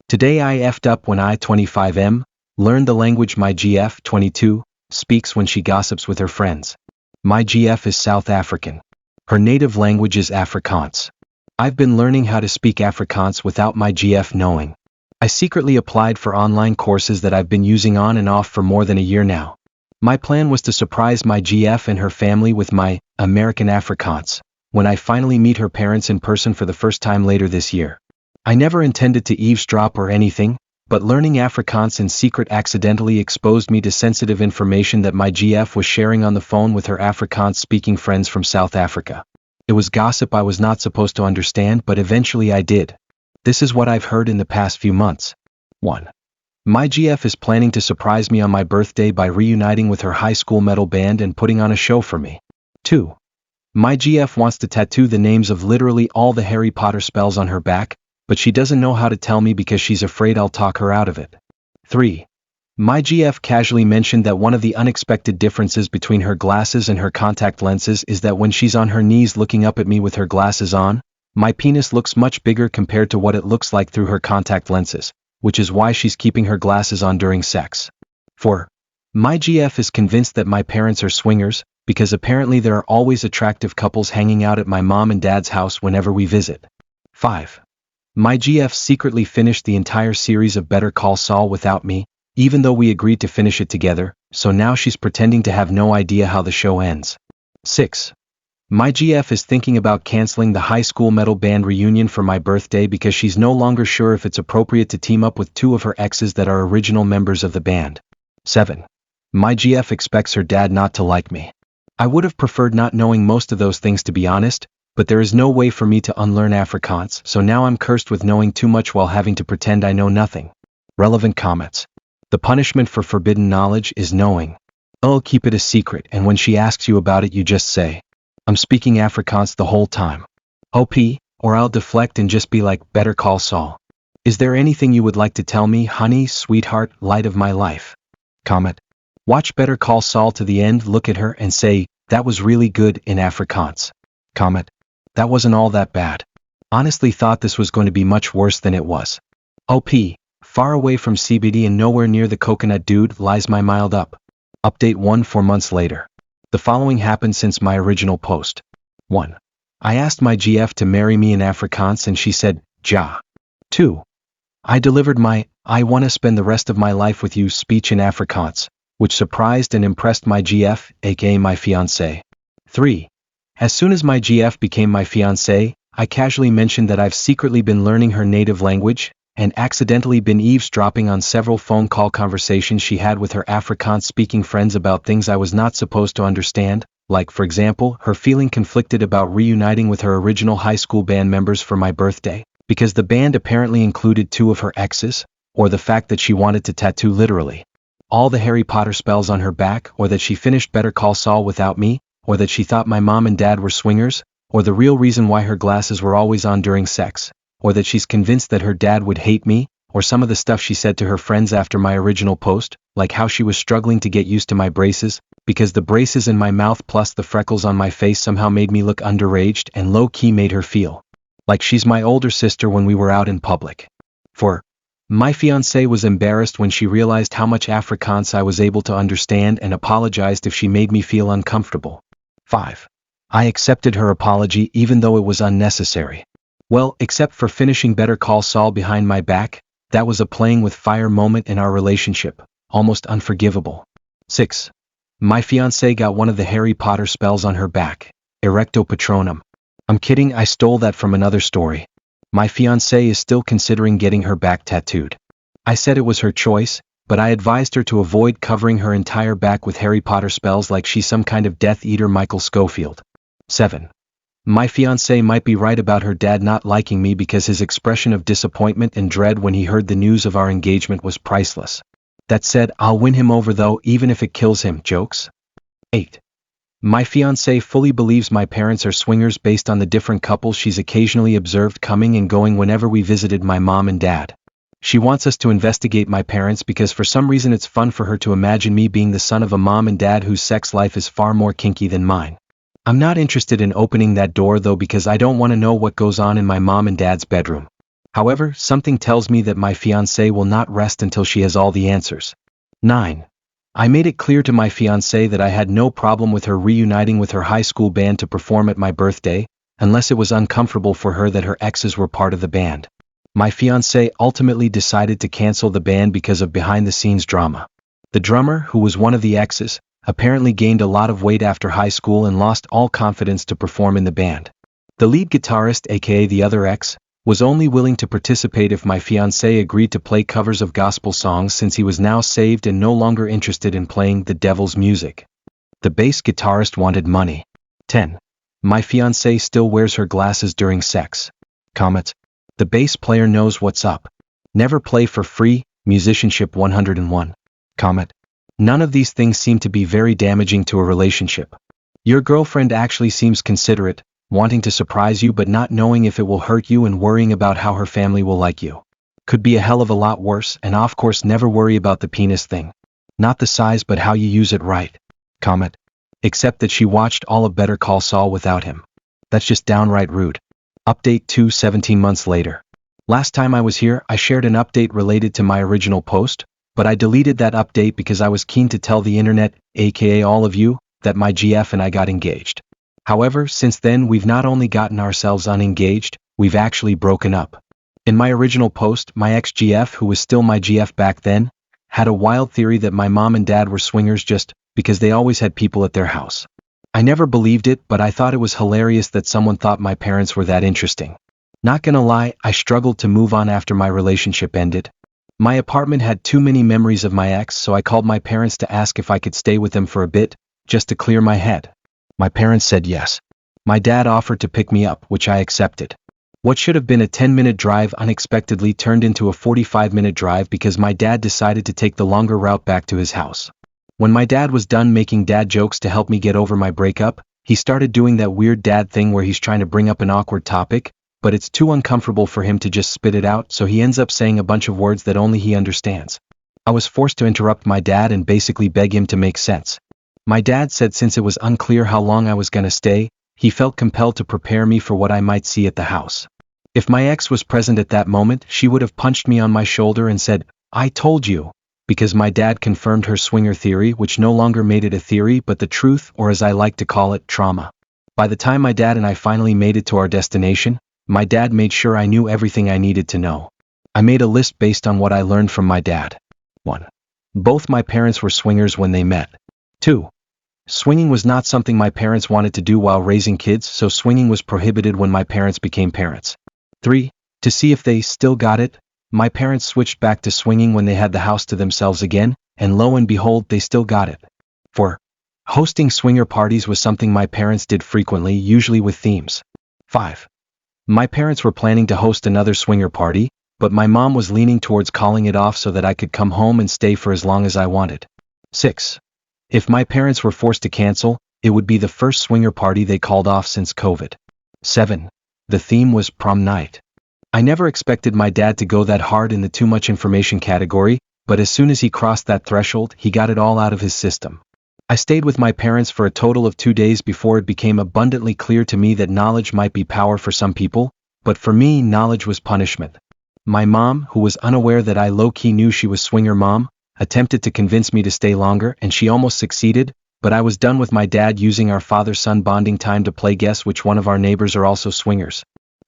Today I effed up when I 25M, learned the language my GF 22 speaks when she gossips with her friends. My GF is South African. Her native language is Afrikaans. I've been learning how to speak Afrikaans without my GF knowing. I secretly applied for online courses that I've been using on and off for more than a year now. My plan was to surprise my GF and her family with my American Afrikaans when I finally meet her parents in person for the first time later this year. I never intended to eavesdrop or anything, but learning Afrikaans in secret accidentally exposed me to sensitive information that my GF was sharing on the phone with her Afrikaans-speaking friends from South Africa. It was gossip I was not supposed to understand, but eventually I did. This is what I've heard in the past few months. 1. My GF is planning to surprise me on my birthday by reuniting with her high school metal band and putting on a show for me. 2. My GF wants to tattoo the names of literally all the Harry Potter spells on her back, but she doesn't know how to tell me because she's afraid I'll talk her out of it. 3. My GF casually mentioned that one of the unexpected differences between her glasses and her contact lenses is that when she's on her knees looking up at me with her glasses on, my penis looks much bigger compared to what it looks like through her contact lenses, which is why she's keeping her glasses on during sex. 4. My GF is convinced that my parents are swingers, because apparently there are always attractive couples hanging out at my mom and dad's house whenever we visit. 5. My GF secretly finished the entire series of Better Call Saul without me, even though we agreed to finish it together, so now she's pretending to have no idea how the show ends. 6. My GF is thinking about canceling the high school metal band reunion for my birthday because she's no longer sure if it's appropriate to team up with 2 of her exes that are original members of the band. 7. My GF expects her dad not to like me. I would have preferred not knowing most of those things, to be honest, but there is no way for me to unlearn Afrikaans, so now I'm cursed with knowing too much while having to pretend I know nothing. Relevant comments. The punishment for forbidden knowledge is knowing. Oh, keep it a secret, and when she asks you about it you just say, I'm speaking Afrikaans the whole time. OP, or I'll deflect and just be like, Better Call Saul. Is there anything you would like to tell me, honey, sweetheart, light of my life? Comment. Watch Better Call Saul to the end, look at her and say, that was really good in Afrikaans. Comment. That wasn't all that bad. Honestly thought this was going to be much worse than it was. OP, far away from CBD and nowhere near the coconut dude lies my mild up. Update 1 4 months later. The following happened since my original post. 1. I asked my GF to marry me in Afrikaans and she said, ja. 2. I delivered my, I wanna spend the rest of my life with you speech in Afrikaans, which surprised and impressed my GF, aka my fiancé. 3. As soon as my GF became my fiancé, I casually mentioned that I've secretly been learning her native language, and accidentally been eavesdropping on several phone call conversations she had with her Afrikaans-speaking friends about things I was not supposed to understand, like for example, her feeling conflicted about reuniting with her original high school band members for my birthday, because the band apparently included 2 of her exes, or the fact that she wanted to tattoo literally all the Harry Potter spells on her back, or that she finished Better Call Saul without me, or that she thought my mom and dad were swingers, or the real reason why her glasses were always on during sex, or that she's convinced that her dad would hate me, or some of the stuff she said to her friends after my original post, like how she was struggling to get used to my braces, because the braces in my mouth plus the freckles on my face somehow made me look underaged and low-key made her feel like she's my older sister when we were out in public. 4. My fiancée was embarrassed when she realized how much Afrikaans I was able to understand and apologized if she made me feel uncomfortable. 5. I accepted her apology even though it was unnecessary. Well, except for finishing Better Call Saul behind my back, that was a playing with fire moment in our relationship, almost unforgivable. 6. My fiancée got one of the Harry Potter spells on her back, Erecto Patronum. I'm kidding, I stole that from another story. My fiancée is still considering getting her back tattooed. I said it was her choice, but I advised her to avoid covering her entire back with Harry Potter spells like she's some kind of Death Eater Michael Scofield. 7. My fiancée might be right about her dad not liking me because his expression of disappointment and dread when he heard the news of our engagement was priceless. That said, I'll win him over though, even if it kills him. Jokes? 8. My fiancée fully believes my parents are swingers based on the different couples she's occasionally observed coming and going whenever we visited my mom and dad. She wants us to investigate my parents because for some reason it's fun for her to imagine me being the son of a mom and dad whose sex life is far more kinky than mine. I'm not interested in opening that door though because I don't want to know what goes on in my mom and dad's bedroom. However, something tells me that my fiancée will not rest until she has all the answers. 9. I made it clear to my fiancée that I had no problem with her reuniting with her high school band to perform at my birthday, unless it was uncomfortable for her that her exes were part of the band. My fiancée ultimately decided to cancel the band because of behind-the-scenes drama. The drummer, who was one of the exes, apparently gained a lot of weight after high school and lost all confidence to perform in the band. The lead guitarist, aka the other ex, was only willing to participate if my fiancé agreed to play covers of gospel songs since he was now saved and no longer interested in playing the devil's music. The bass guitarist wanted money. 10. My fiancé still wears her glasses during sex. Comment. The bass player knows what's up. Never play for free, musicianship 101. Comment. None of these things seem to be very damaging to a relationship. Your girlfriend actually seems considerate, wanting to surprise you but not knowing if it will hurt you and worrying about how her family will like you. Could be a hell of a lot worse, and of course never worry about the penis thing. Not the size but how you use it right. Comment. Except that she watched all of Better Call Saul without him. That's just downright rude. Update 2 17 months later. Last time I was here, I shared an update related to my original post, but I deleted that update because I was keen to tell the internet, aka all of you, that my GF and I got engaged. However, since then we've not only gotten ourselves unengaged, we've actually broken up. In my original post, my ex-GF, who was still my GF back then, had a wild theory that my mom and dad were swingers just because they always had people at their house. I never believed it, but I thought it was hilarious that someone thought my parents were that interesting. Not gonna lie, I struggled to move on after my relationship ended. My apartment had too many memories of my ex, so I called my parents to ask if I could stay with them for a bit, just to clear my head. My parents said yes. My dad offered to pick me up, which I accepted. What should have been a 10-minute drive unexpectedly turned into a 45-minute drive because my dad decided to take the longer route back to his house. When my dad was done making dad jokes to help me get over my breakup, he started doing that weird dad thing where he's trying to bring up an awkward topic, but it's too uncomfortable for him to just spit it out, so he ends up saying a bunch of words that only he understands. I was forced to interrupt my dad and basically beg him to make sense. My dad said since it was unclear how long I was gonna stay, he felt compelled to prepare me for what I might see at the house. If my ex was present at that moment, she would have punched me on my shoulder and said, "I told you," because my dad confirmed her swinger theory, which no longer made it a theory but the truth, or as I like to call it, trauma. By the time my dad and I finally made it to our destination, my dad made sure I knew everything I needed to know. I made a list based on what I learned from my dad. 1. Both my parents were swingers when they met. 2. Swinging was not something my parents wanted to do while raising kids, so swinging was prohibited when my parents became parents. 3. To see if they still got it, my parents switched back to swinging when they had the house to themselves again, and lo and behold, they still got it. 4. Hosting swinger parties was something my parents did frequently, usually with themes. 5. My parents were planning to host another swinger party, but my mom was leaning towards calling it off so that I could come home and stay for as long as I wanted. 6. If my parents were forced to cancel, it would be the first swinger party they called off since COVID. 7. The theme was prom night. I never expected my dad to go that hard in the too much information category, but as soon as he crossed that threshold, he got it all out of his system. I stayed with my parents for a total of 2 days before it became abundantly clear to me that knowledge might be power for some people, but for me, knowledge was punishment. My mom, who was unaware that I low-key knew she was swinger mom, attempted to convince me to stay longer, and she almost succeeded, but I was done with my dad using our father-son bonding time to play guess which one of our neighbors are also swingers.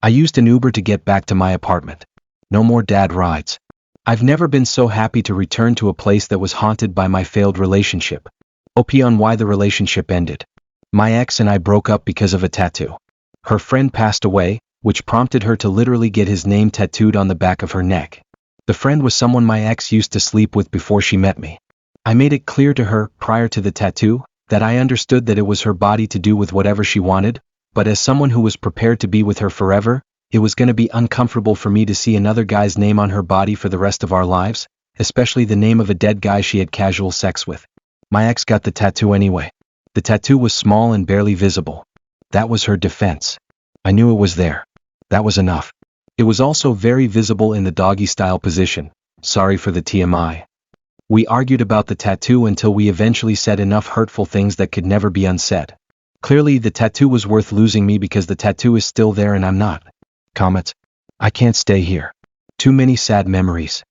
I used an Uber to get back to my apartment. No more dad rides. I've never been so happy to return to a place that was haunted by my failed relationship. OP on why the relationship ended. My ex and I broke up because of a tattoo. Her friend passed away, which prompted her to literally get his name tattooed on the back of her neck. The friend was someone my ex used to sleep with before she met me. I made it clear to her, prior to the tattoo, that I understood that it was her body to do with whatever she wanted, but as someone who was prepared to be with her forever, it was going to be uncomfortable for me to see another guy's name on her body for the rest of our lives, especially the name of a dead guy she had casual sex with. My ex got the tattoo anyway. The tattoo was small and barely visible. That was her defense. I knew it was there. That was enough. It was also very visible in the doggy-style position. Sorry for the TMI. We argued about the tattoo until we eventually said enough hurtful things that could never be unsaid. Clearly, the tattoo was worth losing me because the tattoo is still there and I'm not. Comment. I can't stay here. Too many sad memories.